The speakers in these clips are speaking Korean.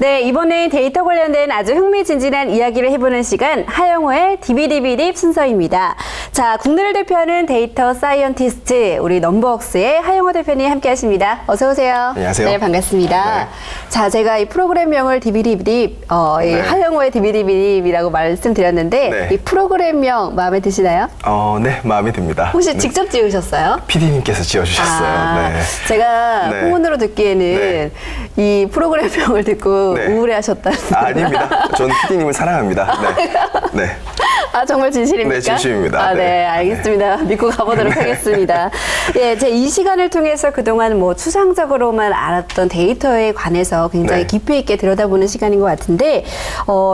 네, 이번엔 데이터 관련된 아주 흥미진진한 이야기를 해보는 시간, 하영호의 DBDB딥 순서입니다. 자, 국내를 대표하는 데이터 사이언티스트, 우리 넘버웍스의 하영호 대표님 함께 하십니다. 어서 오세요. 안녕하세요. 네, 반갑습니다. 네. 자, 제가 이 프로그램명을 DBDB딥, 이 하영호의 DBDB딥이라고 말씀드렸는데, 네. 이 프로그램명 마음에 드시나요? 네, 마음에 듭니다. 혹시 네. 직접 지으셨어요? PD님께서 지어주셨어요. 네. 제가 네. 후문으로 듣기에는 이 프로그램명을 듣고 네. 우울해하셨다는. 아닙니다. 저는 PD님을 사랑합니다. 네. 네. 아, 정말 진실입니까? 네, 진심입니다. 아, 네, 네. 알겠습니다. 믿고 가보도록 하겠습니다. 예, 제 이 시간을 통해서 그동안 뭐 추상적으로만 알았던 데이터에 관해서 굉장히 네. 깊이 있게 들여다보는 시간인 것 같은데,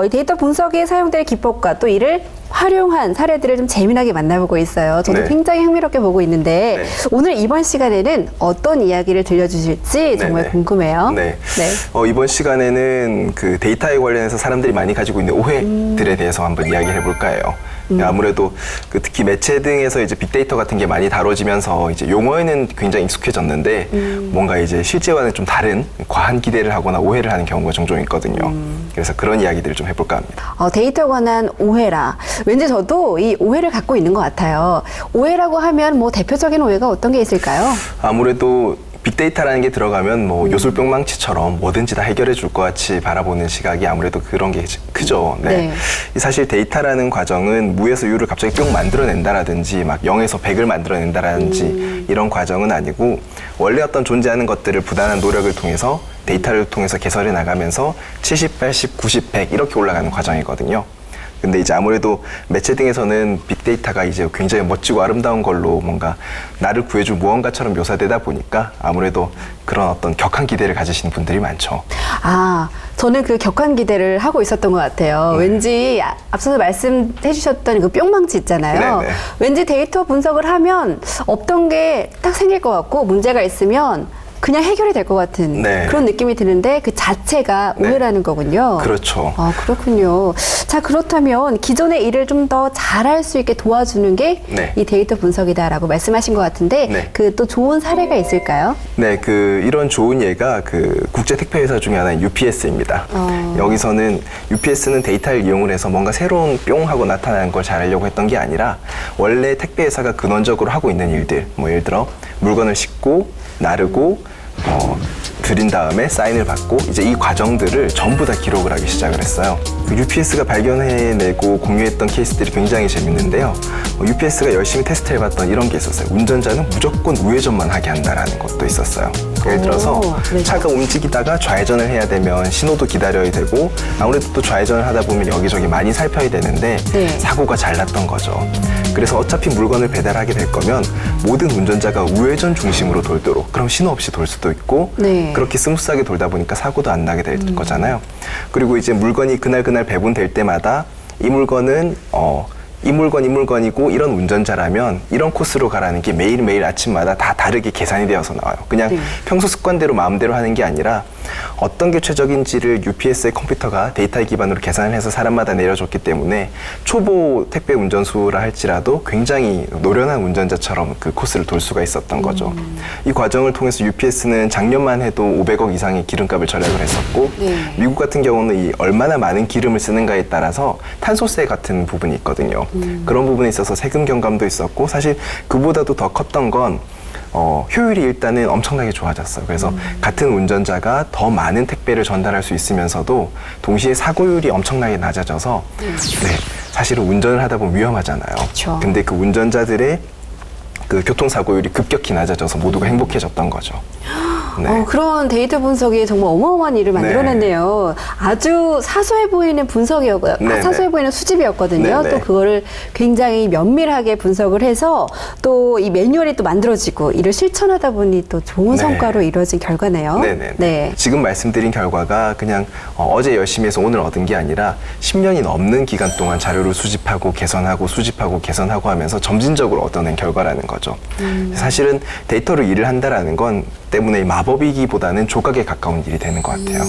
이 데이터 분석에 사용될 기법과 또 이를 활용한 사례들을 좀 재미나게 만나보고 있어요. 저도 네. 굉장히 흥미롭게 보고 있는데, 네. 오늘 이번 시간에는 어떤 이야기를 들려주실지 정말 네. 궁금해요. 네. 네. 이번 시간에는 그 데이터에 관련해서 사람들이 많이 가지고 있는 오해들에 대해서 한번 이야기를 해볼까 해요. 아무래도 그 특히 매체 등에서 이제 빅데이터 같은 게 많이 다뤄지면서 이제 용어에는 굉장히 익숙해졌는데 뭔가 이제 실제와는 좀 다른 과한 기대를 하거나 오해를 하는 경우가 종종 있거든요. 그래서 그런 이야기들을 좀 해볼까 합니다. 데이터에 관한 오해라. 왠지 저도 이 오해를 갖고 있는 것 같아요. 오해라고 하면 뭐 대표적인 오해가 어떤 게 있을까요? 아무래도 빅데이터라는 게 들어가면 뭐 요술뿅망치처럼 뭐든지 다 해결해 줄 것 같이 바라보는 시각이 아무래도 그런 게 크죠. 네. 사실 데이터라는 과정은 무에서 유를 갑자기 뿅 만들어낸다라든지 막 0에서 100을 만들어낸다라든지 이런 과정은 아니고 원래 어떤 존재하는 것들을 부단한 노력을 통해서 데이터를 통해서 개설해 나가면서 70, 80, 90, 100 이렇게 올라가는 과정이거든요. 근데 이제 아무래도 매체 등에서는 빅데이터가 이제 굉장히 멋지고 아름다운 걸로 뭔가 나를 구해줄 무언가처럼 묘사되다 보니까 아무래도 그런 어떤 격한 기대를 가지시는 분들이 많죠. 아, 저는 그 격한 기대를 하고 있었던 것 같아요. 왠지 앞서서 말씀해 주셨던 그 뿅망치 있잖아요. 네네. 왠지 데이터 분석을 하면 없던 게 딱 생길 것 같고 문제가 있으면 그냥 해결이 될 것 같은 네. 그런 느낌이 드는데 그 자체가 네. 오해라는 거군요. 그렇죠. 아, 그렇군요. 자, 그렇다면 기존의 일을 좀 더 잘할 수 있게 도와주는 게 네. 이 데이터 분석이다라고 말씀하신 것 같은데 네. 그 또 좋은 사례가 있을까요? 네, 이런 좋은 예가 그 국제 택배회사 중에 하나인 UPS입니다. 여기서는 UPS는 데이터를 이용을 해서 뭔가 새로운 뿅 하고 나타나는 걸 잘하려고 했던 게 아니라 원래 택배회사가 근원적으로 하고 있는 일들, 뭐 예를 들어 물건을 싣고 나르고 드린 다음에 사인을 받고 이제 이 과정들을 전부 다 기록을 하기 시작을 했어요. UPS가 발견해내고 공유했던 케이스들이 굉장히 재밌는데요. UPS가 열심히 테스트해봤던 이런 게 있었어요. 운전자는 무조건 우회전만 하게 한다라는 것도 있었어요. 예를 들어서 차가 움직이다가 좌회전을 해야 되면 신호도 기다려야 되고 아무래도 또 좌회전을 하다 보면 여기저기 많이 살펴야 되는데 사고가 잘 났던 거죠. 그래서 어차피 물건을 배달하게 될 거면 모든 운전자가 우회전 중심으로 돌도록, 그럼 신호 없이 돌 수도 있고 그렇게 스무스하게 돌다 보니까 사고도 안 나게 될 거잖아요. 그리고 이제 물건이 그날 배분될 때마다 이 물건은 이 물건이고 이런 운전자라면 이런 코스로 가라는 게 매일매일 아침마다 다 다르게 계산이 되어서 나와요. 그냥 평소 습관대로 마음대로 하는 게 아니라 어떤 게 최적인지를 UPS의 컴퓨터가 데이터에 기반으로 계산을 해서 사람마다 내려줬기 때문에 초보 택배 운전수라 할지라도 굉장히 노련한 운전자처럼 그 코스를 돌 수가 있었던 거죠. 이 과정을 통해서 UPS는 작년만 해도 500억 이상의 기름값을 절약을 했었고 미국 같은 경우는 이 얼마나 많은 기름을 쓰는가에 따라서 탄소세 같은 부분이 있거든요. 그런 부분에 있어서 세금 경감도 있었고 사실 그보다도 더 컸던 건 효율이 일단은 엄청나게 좋아졌어요. 그래서 같은 운전자가 더 많은 택배를 전달할 수 있으면서도 동시에 사고율이 엄청나게 낮아져서 사실은 운전을 하다 보면 위험하잖아요. 그쵸. 근데 그 운전자들의 그 교통사고율이 급격히 낮아져서 모두가 행복해졌던 거죠. 그런 데이터 분석이 정말 어마어마한 일을 만들어냈네요. 아주 사소해 보이는 분석이었고요. 사소해 보이는 수집이었거든요. 또 그거를 굉장히 면밀하게 분석을 해서 또 이 매뉴얼이 또 만들어지고 이를 실천하다 보니 또 좋은 성과로 이루어진 결과네요. 지금 말씀드린 결과가 그냥 어제 열심히 해서 오늘 얻은 게 아니라 10년이 넘는 기간 동안 자료를 수집하고 개선하고 개선하고 하면서 점진적으로 얻어낸 결과라는 거죠. 사실은 데이터로 일을 한다라는 건 때문에 마법이기보다는 조각에 가까운 일이 되는 것 같아요.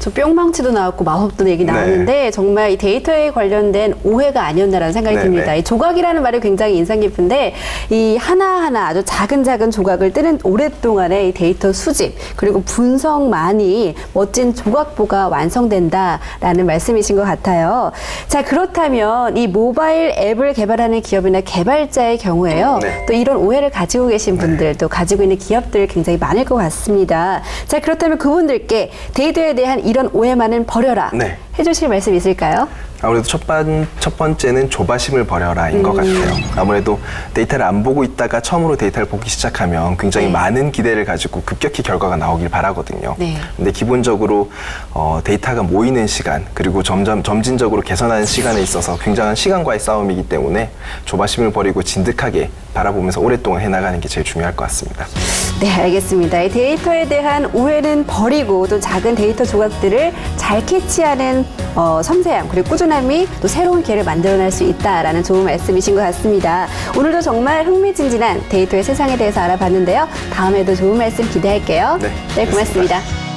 저 뿅망치도 나왔고 마법도 얘기 나오는데 정말 이 데이터에 관련된 오해가 아니었나라는 생각이 듭니다. 이 조각이라는 말이 굉장히 인상 깊은데 이 하나하나 아주 작은 조각을 뜨는 오랫동안의 이 데이터 수집 그리고 분석만이 멋진 조각보가 완성된다라는 말씀이신 것 같아요. 자, 그렇다면 이 모바일 앱을 개발하는 기업이나 개발자의 경우에요. 또 이런 오해를 가지고 계신 분들 또 가지고 있는 기업들 굉장히 많을 것 같습니다. 자, 그렇다면 그분들께 데이터에 대한 이런 오해만은 버려라. 해주실 말씀 있을까요? 아무래도 첫 번째는 조바심을 버려라인 것 같아요. 아무래도 데이터를 안 보고 있다가 처음으로 데이터를 보기 시작하면 굉장히 많은 기대를 가지고 급격히 결과가 나오길 바라거든요. 근데 기본적으로 데이터가 모이는 시간 그리고 점진적으로 개선하는 시간에 있어서 굉장한 시간과의 싸움이기 때문에 조바심을 버리고 진득하게 바라보면서 오랫동안 해나가는 게 제일 중요할 것 같습니다. 네, 알겠습니다. 이 데이터에 대한 오해는 버리고 또 작은 데이터 조각들을 잘 캐치하는 섬세함 그리고 꾸준함이 또 새로운 기회를 만들어낼 수 있다라는 좋은 말씀이신 것 같습니다. 오늘도 정말 흥미진진한 데이터의 세상에 대해서 알아봤는데요. 다음에도 좋은 말씀 기대할게요. 네, 고맙습니다.